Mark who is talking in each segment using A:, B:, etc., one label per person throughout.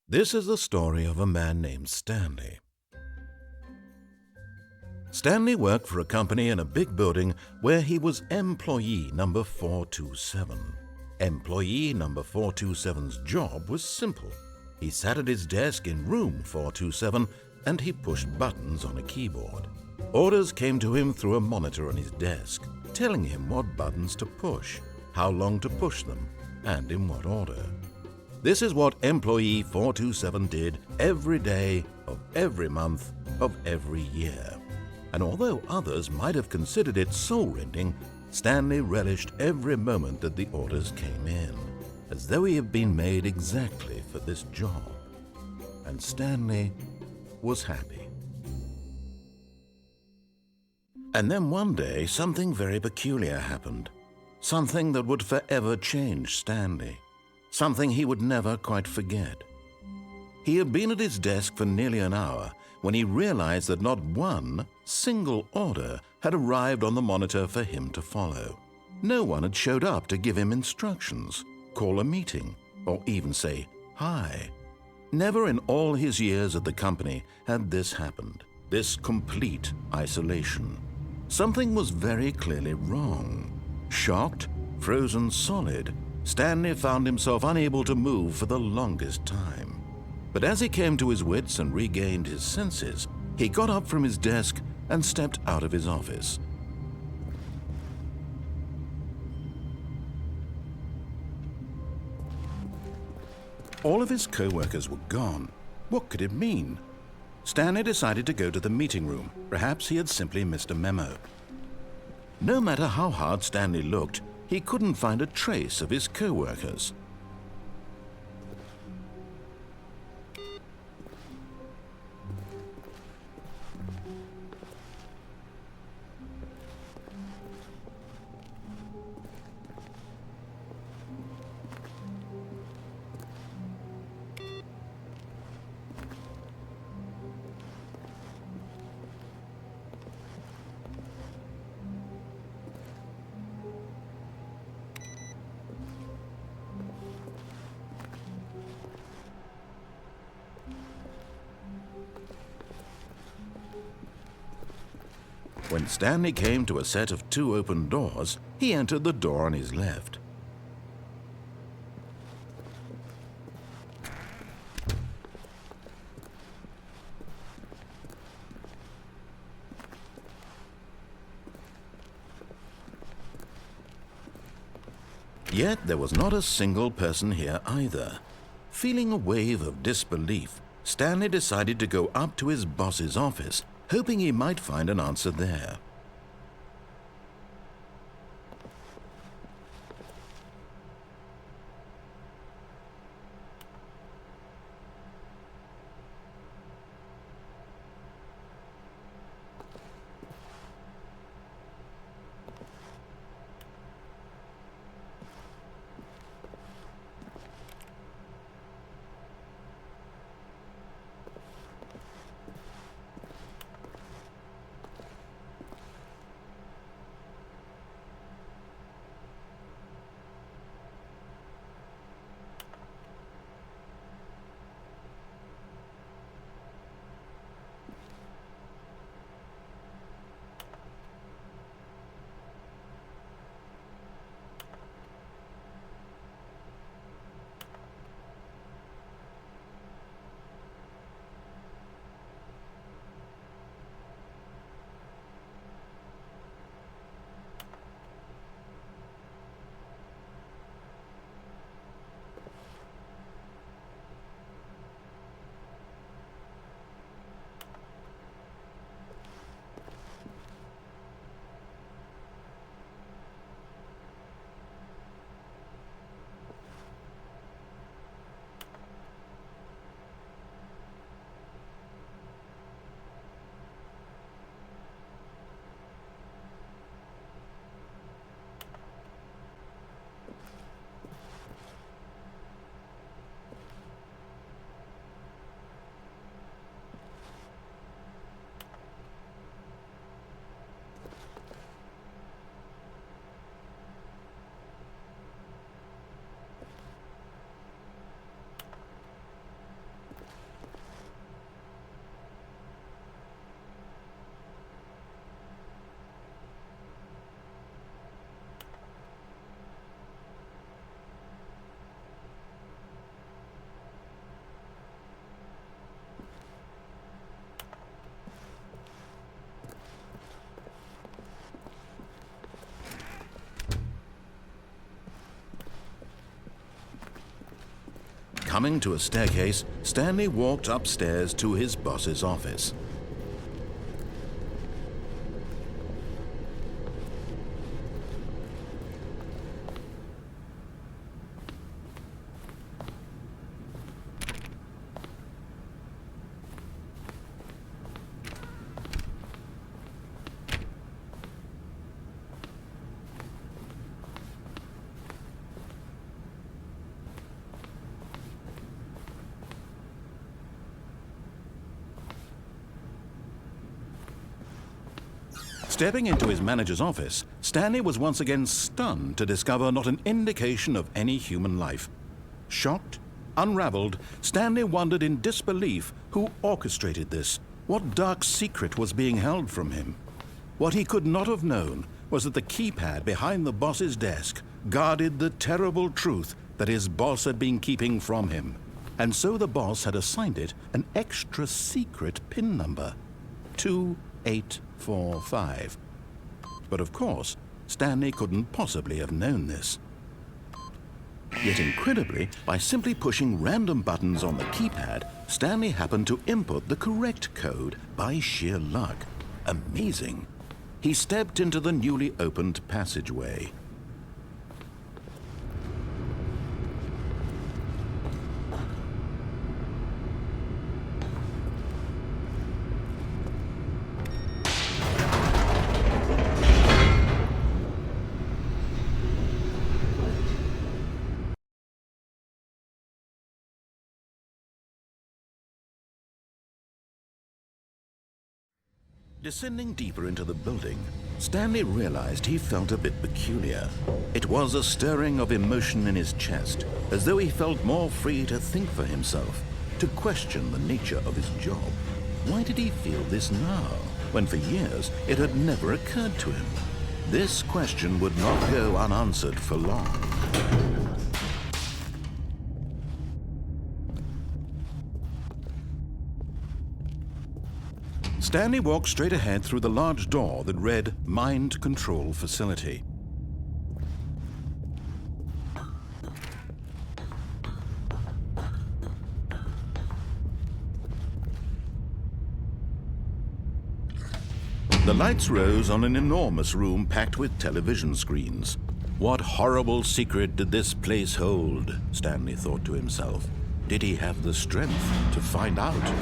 A: This is the story of a man named Stanley. Stanley worked for a company in a big building where he was employee number 427. Employee number 427's job was simple. He sat at his desk in room 427 and he pushed buttons on a keyboard. Orders came to him through a monitor on his desk, telling him what buttons to push, how long to push them, and in what order. This is what employee 427 did every day of every month of every year. And although others might have considered it soul-rending, Stanley relished every moment that the orders came in, as though he had been made exactly for this job. And Stanley was happy. And then one day, something very peculiar happened. Something that would forever change Stanley. Something he would never quite forget. He had been at his desk for nearly an hour when he realized that not one single order had arrived on the monitor for him to follow. No one had showed up to give him instructions, call a meeting, or even say hi. Never in all his years at the company had this happened, this complete isolation. Something was very clearly wrong. Shocked, frozen solid, Stanley found himself unable to move for the longest time. But as he came to his wits and regained his senses, he got up from his desk and stepped out of his office. All of his co-workers were gone. What could it mean? Stanley decided to go to the meeting room. Perhaps he had simply missed a memo. No matter how hard Stanley looked, he couldn't find a trace of his co-workers. When Stanley came to a set of 2 open doors, he entered the door on his left. Yet there was not a single person here either. Feeling a wave of disbelief, Stanley decided to go up to his boss's office, hoping he might find an answer there. Coming to a staircase, Stanley walked upstairs to his boss's office. Stepping into his manager's office, Stanley was once again stunned to discover not an indication of any human life. Shocked, unraveled, Stanley wondered in disbelief who orchestrated this, what dark secret was being held from him. What he could not have known was that the keypad behind the boss's desk guarded the terrible truth that his boss had been keeping from him. And so the boss had assigned it an extra secret PIN number, 2845. But of course, Stanley couldn't possibly have known this. Yet incredibly, by simply pushing random buttons on the keypad, Stanley happened to input the correct code by sheer luck. Amazing. He stepped into the newly opened passageway. Descending deeper into the building, Stanley realized he felt a bit peculiar. It was a stirring of emotion in his chest, as though he felt more free to think for himself, to question the nature of his job. Why did he feel this now, when for years it had never occurred to him? This question would not go unanswered for long. Stanley walked straight ahead through the large door that read Mind Control Facility. The lights rose on an enormous room packed with television screens. What horrible secret did this place hold? Stanley thought to himself. Did he have the strength to find out?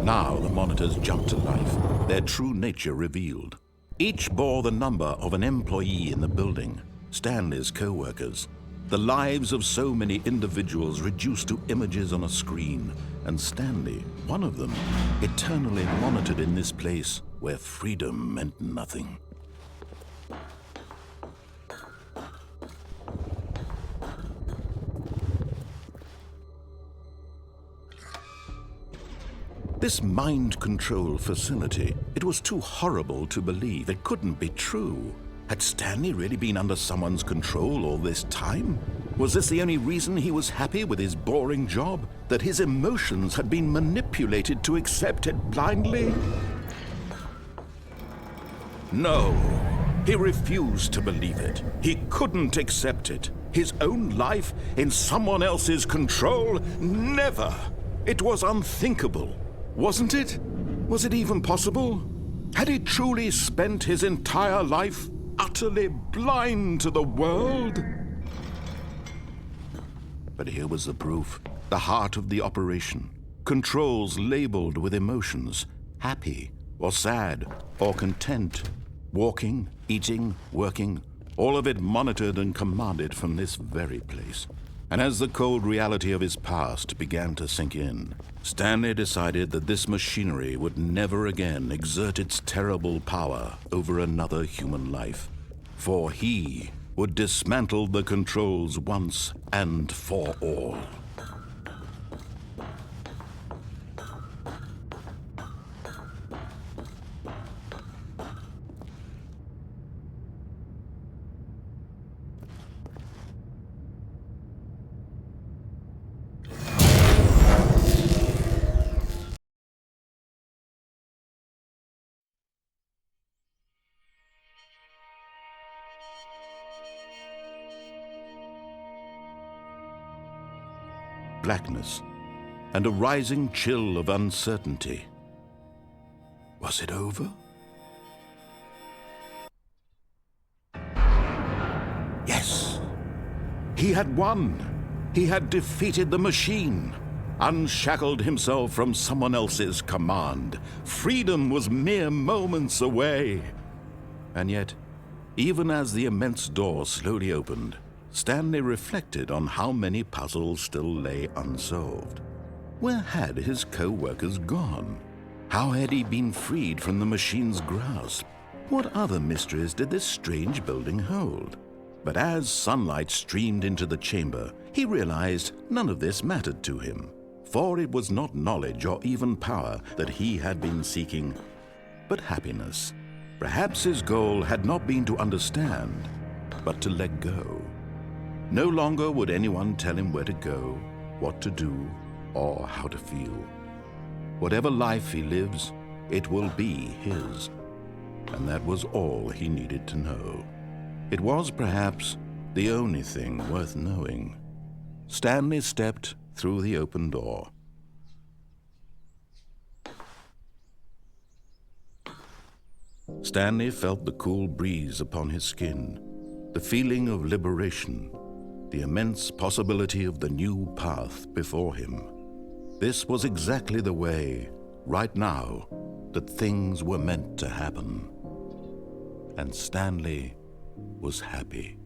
A: Now the monitors jumped to life, their true nature revealed. Each bore the number of an employee in the building, Stanley's co-workers. The lives of so many individuals reduced to images on a screen, and Stanley, one of them, eternally monitored in this place where freedom meant nothing. This mind control facility, it was too horrible to believe. It couldn't be true. Had Stanley really been under someone's control all this time? Was this the only reason he was happy with his boring job? That his emotions had been manipulated to accept it blindly? No, he refused to believe it. He couldn't accept it. His own life in someone else's control? Never! It was unthinkable. Wasn't it? Was it even possible? Had he truly spent his entire life utterly blind to the world? But here was the proof, the heart of the operation. Controls labeled with emotions, happy or sad or content. Walking, eating, working, all of it monitored and commanded from this very place. And as the cold reality of his past began to sink in, Stanley decided that this machinery would never again exert its terrible power over another human life. For he would dismantle the controls once and for all. blackness and a rising chill of uncertainty. Was it over? Yes. He had won. He had defeated the machine, unshackled himself from someone else's command. Freedom was mere moments away. And yet, even as the immense door slowly opened, Stanley reflected on how many puzzles still lay unsolved. Where had his co-workers gone? How had he been freed from the machine's grasp? What other mysteries did this strange building hold? But as sunlight streamed into the chamber, he realized none of this mattered to him, for it was not knowledge or even power that he had been seeking, but happiness. Perhaps his goal had not been to understand, but to let go. No longer would anyone tell him where to go, what to do, or how to feel. Whatever life he lives, it will be his. And that was all he needed to know. It was perhaps the only thing worth knowing. Stanley stepped through the open door. Stanley felt the cool breeze upon his skin, the feeling of liberation, the immense possibility of the new path before him. This was exactly the way, right now, that things were meant to happen. And Stanley was happy.